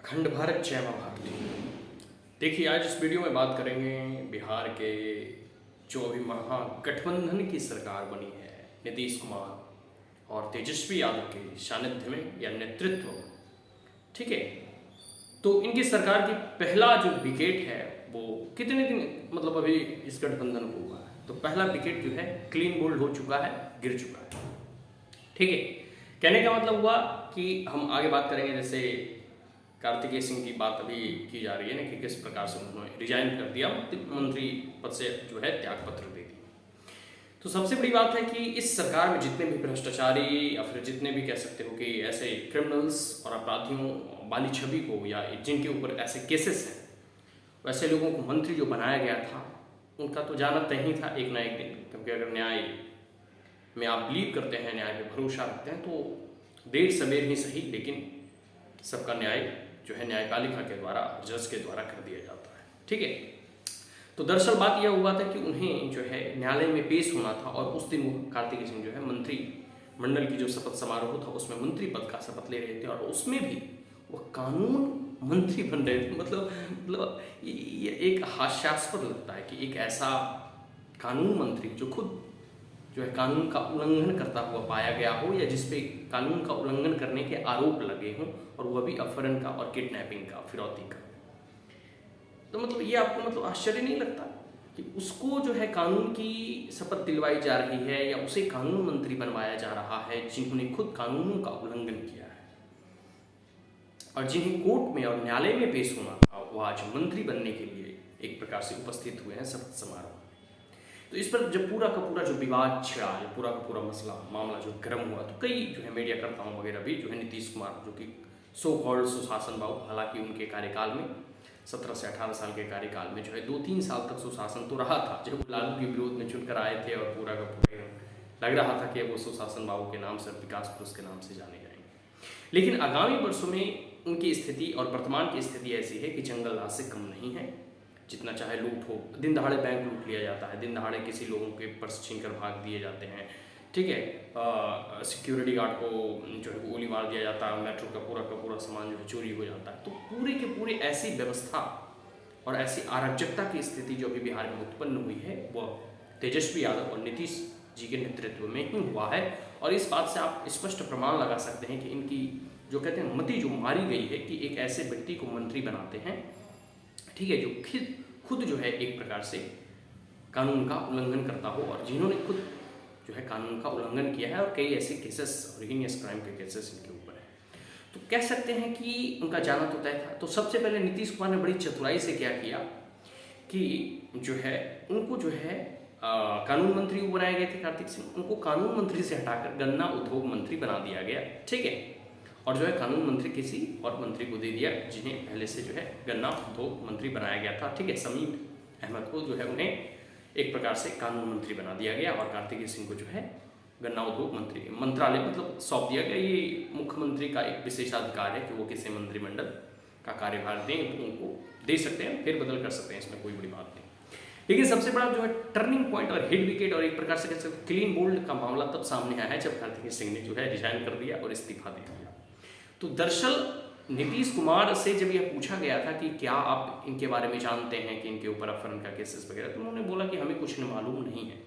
अखंड भारत जय मां भारती। देखिए, आज इस वीडियो में बात करेंगे बिहार के जो अभी महागठबंधन की सरकार बनी है, नीतीश कुमार और तेजस्वी यादव के सानिध्य में या नेतृत्व में। ठीक है, तो इनकी सरकार की पहला जो विकेट है वो कितने दिन मतलब अभी इस गठबंधन को हुआ है, तो पहला विकेट जो है क्लीन बोल्ड हो चुका है, गिर चुका है। ठीक है, कहने का मतलब हुआ कि हम आगे बात करेंगे। जैसे कार्तिकेय सिंह की बात अभी की जा रही है ना कि किस प्रकार से उन्होंने रिजाइन कर दिया, मंत्री पद से जो है त्याग पत्र दे दिया। तो सबसे बड़ी बात है कि इस सरकार में जितने भी भ्रष्टाचारी या फिर जितने भी कह सकते हो कि ऐसे क्रिमिनल्स और अपराधियों वाली छवि को या जिनके ऊपर ऐसे केसेस हैं, वैसे लोगों को मंत्री जो बनाया गया था उनका तो जाना तय ही था एक ना एक दिन। क्योंकि अगर न्याय में आप बिलीव करते हैं, न्याय पे भरोसा रखते हैं, तो देर सवेर ही सही लेकिन सबका न्याय जो है न्यायपालिका के द्वारा, जज के द्वारा कर दिया जाता है। ठीक है, तो दरअसल बात यह हुआ था कि उन्हें जो है न्यायालय में पेश होना था और उस दिन वो कार्तिकेय सिंह जो है मंत्री मंडल की जो शपथ समारोह था उसमें मंत्री पद का शपथ ले रहे थे, और उसमें भी वो कानून मंत्री बन रहे थे। मतलब ये एक हास्यास्पद लगता है कि एक ऐसा कानून मंत्री जो खुद जो है कानून का उल्लंघन करता हुआ पाया गया हो, या जिसपे कानून का उल्लंघन करने के आरोप लगे हों, और वह भी अपहरण का और किडनैपिंग का, फिरौती का। तो मतलब ये आपको मतलब आश्चर्य नहीं लगता कि उसको जो है कानून की शपथ दिलवाई जा रही है या उसे कानून मंत्री बनवाया जा रहा है, जिन्होंने खुद कानूनों का उल्लंघन किया है और जिन्हें कोर्ट में और न्यायालय में पेश होना था, वह आज मंत्री बनने के लिए एक प्रकार से उपस्थित हुए हैं शपथ समारोह। तो इस पर जब पूरा का पूरा जो विवाद छिड़ा, या पूरा का पूरा मसला मामला जो गर्म हुआ, तो कई जो है मीडिया कर्ताओं वगैरह भी जो है नीतीश कुमार जो कि सो कॉल्ड सुशासन बाबू, हालांकि उनके कार्यकाल में 17 से 18 साल के कार्यकाल में जो है 2-3 साल तक सुशासन तो रहा था, जब लालू के विरोध में चुनकर आए थे और पूरा का पूरा लग रहा था कि वो सुशासन बाबू के नाम से, विकास पुरुष के नाम से जाने जाएंगे। लेकिन आगामी वर्षों में उनकी स्थिति और वर्तमान की स्थिति ऐसी है कि जंगल राज से कम नहीं है। जितना चाहे लूट हो, दिन दहाड़े बैंक लूट लिया जाता है, दिन दहाड़े किसी लोगों के पर्स छीन कर भाग दिए जाते हैं। ठीक है, सिक्योरिटी गार्ड को जो है गोली मार दिया जाता है, मेट्रो का पूरा सामान जो है चोरी हो जाता है। तो पूरे के पूरे ऐसी व्यवस्था और ऐसी अराजकता की स्थिति जो अभी बिहार में उत्पन्न हुई है, वह तेजस्वी यादव और नीतीश जी के नेतृत्व में ही हुआ है। और इस बात से आप स्पष्ट प्रमाण लगा सकते हैं कि इनकी जो कहते हैं मति जो मारी गई है कि एक ऐसे व्यक्ति को मंत्री बनाते हैं, ठीक है, जो खुद जो है एक प्रकार से कानून का उल्लंघन करता हो, और जिन्होंने खुद जो है कानून का उल्लंघन किया है, और कई ऐसे केसेस और हीनियस क्राइम के केसेस इनके ऊपर है। तो कह सकते हैं कि उनका जाना तो तय था। तो सबसे पहले नीतीश कुमार ने बड़ी चतुराई से क्या किया कि जो है उनको जो है कानून मंत्री बनाए गए थे कार्तिक सिंह, उनको कानून मंत्री से हटाकर गन्ना उद्योग मंत्री बना दिया गया। ठीक है, और जो है कानून मंत्री किसी और मंत्री को दे दिया जिन्हें पहले से जो है गन्ना उद्योग मंत्री बनाया गया था। ठीक है, समीम अहमद को जो है उन्हें एक प्रकार से कानून मंत्री बना दिया गया, और कार्तिकेय सिंह को जो है गन्ना उद्योग मंत्री मंत्रालय मतलब सौंप दिया गया। ये मुख्यमंत्री का एक विशेषाधिकार है कि वो किसी मंत्रिमंडल का कार्यभार दें, तो उनको दे सकते हैं, फिर बदल कर सकते हैं, इसमें कोई बड़ी बात नहीं। लेकिन सबसे बड़ा जो है टर्निंग पॉइंट और हिट विकेट और एक प्रकार से कह सकते क्लीन बोल्ड का मामला तब सामने आया है जब कार्तिकेय सिंह ने जो है रिजाइन कर दिया और इस्तीफा दे दिया। तो दरअसल नीतीश कुमार से जब यह पूछा गया था कि क्या आप इनके बारे में जानते हैं कि इनके ऊपर अपहरण का केसेस वगैरह, तो उन्होंने बोला कि हमें कुछ मालूम नहीं है।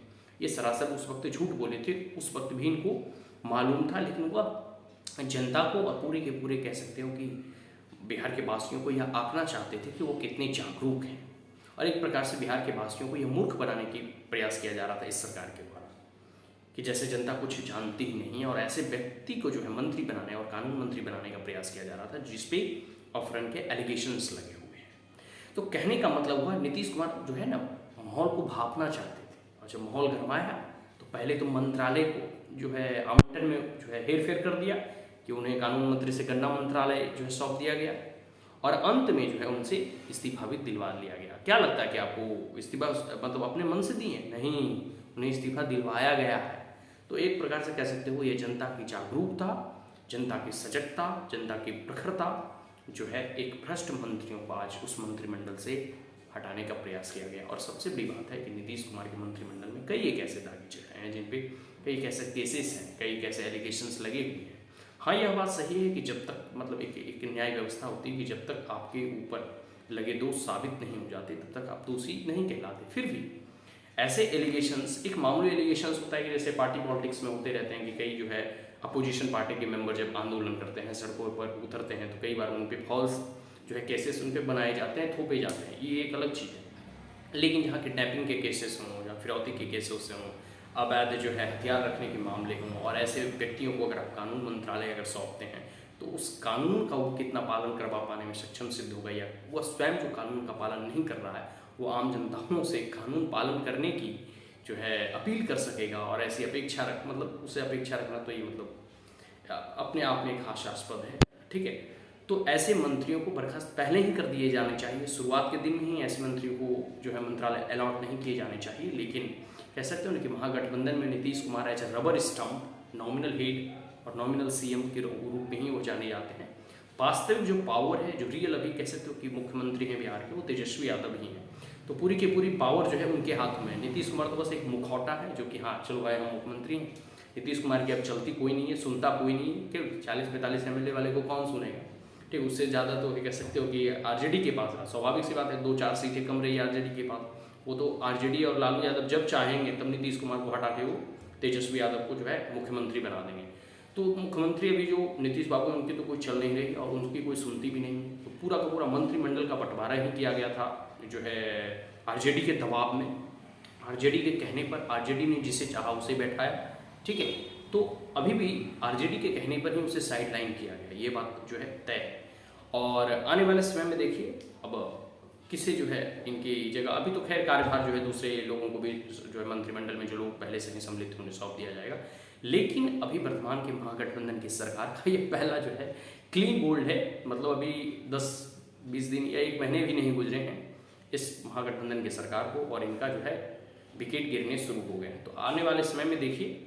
ये सरासर उस वक्त झूठ बोले थे, उस वक्त भी इनको मालूम था, लेकिन वह जनता को और पूरे के पूरे कह सकते हो कि बिहार के वासियों को यह आंकना चाहते थे कि वो कितने जागरूक हैं, और एक प्रकार से बिहार के वासियों को यह मूर्ख बनाने की प्रयास किया जा रहा था इस सरकार के द्वारा कि जैसे जनता कुछ जानती ही नहीं है, और ऐसे व्यक्ति को जो है मंत्री बनाने और कानून मंत्री बनाने का प्रयास किया जा रहा था जिसपे अपहरण के एलिगेशंस लगे हुए हैं। तो कहने का मतलब हुआ नीतीश कुमार जो है ना माहौल को भापना चाहते थे, और जब माहौल गरमाया तो पहले तो मंत्रालय को जो है आवंटन में जो है हेर फेर कर दिया कि उन्हें कानून मंत्री से गन्ना मंत्रालय जो है सौंप दिया गया, और अंत में जो है उनसे इस्तीफा भी दिलवा लिया गया। क्या लगता है कि आपको इस्तीफा मतलब अपने मन से दिए? नहीं, उन्हें इस्तीफा दिलवाया गया है। तो एक प्रकार से कह सकते हो ये जनता की जागरूकता, जनता की सजगता, जनता की प्रखरता जो है एक भ्रष्ट मंत्रियों को आज उस मंत्रिमंडल से हटाने का प्रयास किया गया। और सबसे बड़ी बात है कि नीतीश कुमार के मंत्रिमंडल में कई एक ऐसे दागी जगह हैं जिन पे कई एक ऐसे केसेस हैं, कई एक ऐसे एलिगेशंस लगे हुए हैं। हाँ, यह बात सही है कि जब तक मतलब एक न्याय व्यवस्था होती है कि जब तक आपके ऊपर लगे दोष साबित नहीं हो जाते तब तक आप दोषी नहीं कहलाते। फिर भी ऐसे एलिगेशंस, एक मामूली एलिगेशंस होता है कि जैसे पार्टी पॉलिटिक्स में होते रहते हैं कि कई जो है अपोजिशन पार्टी के मेंबर जब आंदोलन करते हैं, सड़कों पर उतरते हैं, तो कई बार उन पे फॉल्स जो है केसेस उन पे बनाए जाते हैं, थोपे जाते हैं, ये एक अलग चीज़ है। लेकिन जहाँ किडनैपिंग के केसेस हों या फिरौती के केसेस हों, अवैध जो है हथियार रखने के मामले हों, और ऐसे व्यक्तियों को अगर आप कानून मंत्रालय अगर सौंपते हैं तो उस कानून का वो कितना पालन करवा पाने में सक्षम सिद्ध होगा, या वह स्वयं जो कानून का पालन नहीं कर रहा है वो आम जनताओं से कानून पालन करने की जो है अपील कर सकेगा। और ऐसी अपेक्षा मतलब उसे अपेक्षा रखना तो ये मतलब अपने आप में एक हास्यास्पद है। ठीक है, तो ऐसे मंत्रियों को बर्खास्त पहले ही कर दिए जाने चाहिए, शुरुआत के दिन में ही ऐसे मंत्रियों को जो है मंत्रालय अलॉट नहीं किए जाने चाहिए। लेकिन कह सकते हो ना कि महागठबंधन में Nitish Kumar as rubber stamp, nominal head और नॉमिनल सीएम के रूप में ही वो जाने जाते हैं। वास्तविक जो पावर है, जो रियल अभी कह सकते हो कि मुख्यमंत्री हैं बिहार के, वो तेजस्वी यादव ही हैं। तो पूरी की पूरी पावर जो है उनके हाथों में है। नीतीश कुमार तो बस एक मुखौटा है जो कि हाँ चलो भाई हम मुख्यमंत्री हैं। नीतीश कुमार की अब चलती कोई नहीं है, सुनता कोई नहीं है कि 40-45 MLA वाले को कौन सुनेगा। ठीक, उससे ज़्यादा तो कह सकते हो कि आरजेडी के पास रहा। स्वाभाविक सी बात है, 2-4 सीटें कम रही आरजेडी के पास। वो तो आरजेडी और लालू यादव जब चाहेंगे तब नीतीश कुमार को हटा के वो तेजस्वी यादव को जो है मुख्यमंत्री बना देंगे। तो मुख्यमंत्री अभी जो नीतीश बाबू हैं उनकी तो कोई चल नहीं रही और उनकी कोई सुनती भी नहीं है। तो पूरा का पूरा मंत्रिमंडल का बंटवारा ही किया गया था जो है आरजेडी के दबाव में, आरजेडी के कहने पर। आरजेडी ने जिसे चाहा उसे बैठाया। ठीक है, तो अभी भी आरजेडी के कहने पर ही उसे साइडलाइन किया गया, ये बात जो है तय है। और आने वाले समय में देखिए अब किसे जो है इनकी जगह, अभी तो खैर कार्यभार जो है दूसरे लोगों को भी जो है मंत्रिमंडल में जो लोग पहले से ही सम्मिलित थे उन्हें सौंप दिया जाएगा। लेकिन अभी वर्तमान के महागठबंधन की सरकार का ये पहला जो है क्लीन बोल्ड है। मतलब अभी 10-20 दिन या 1 महीने भी नहीं गुजरे हैं इस महागठबंधन की सरकार को और इनका जो है विकेट गिरने शुरू हो गए हैं। तो आने वाले समय में देखिए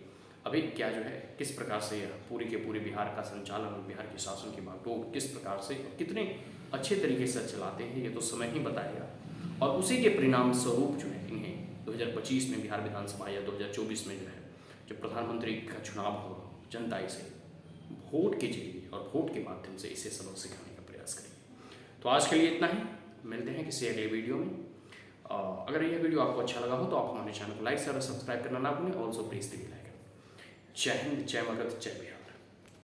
अभी क्या जो है किस प्रकार से पूरी के पूरे बिहार का संचालन, बिहार के शासन की बागडोर किस प्रकार से कितने अच्छे तरीके से चलाते हैं, ये तो समय ही बताएगा। और उसी के परिणाम स्वरूप जो है इन्हें 2025 में बिहार विधानसभा या 2024 में जो है जब प्रधानमंत्री का चुनाव होगा, जनता इसे वोट के जरिए और वोट के माध्यम से इसे सबक सिखाने का प्रयास करेगी। तो आज के लिए इतना ही, मिलते हैं किसी अगले वीडियो में। अगर यह वीडियो आपको अच्छा लगा हो तो आप हमारे चैनल को लाइक और सब्सक्राइब करना ना भूलें। Also please the bell icon. Jai Hind, जय मगध, जय बिहार।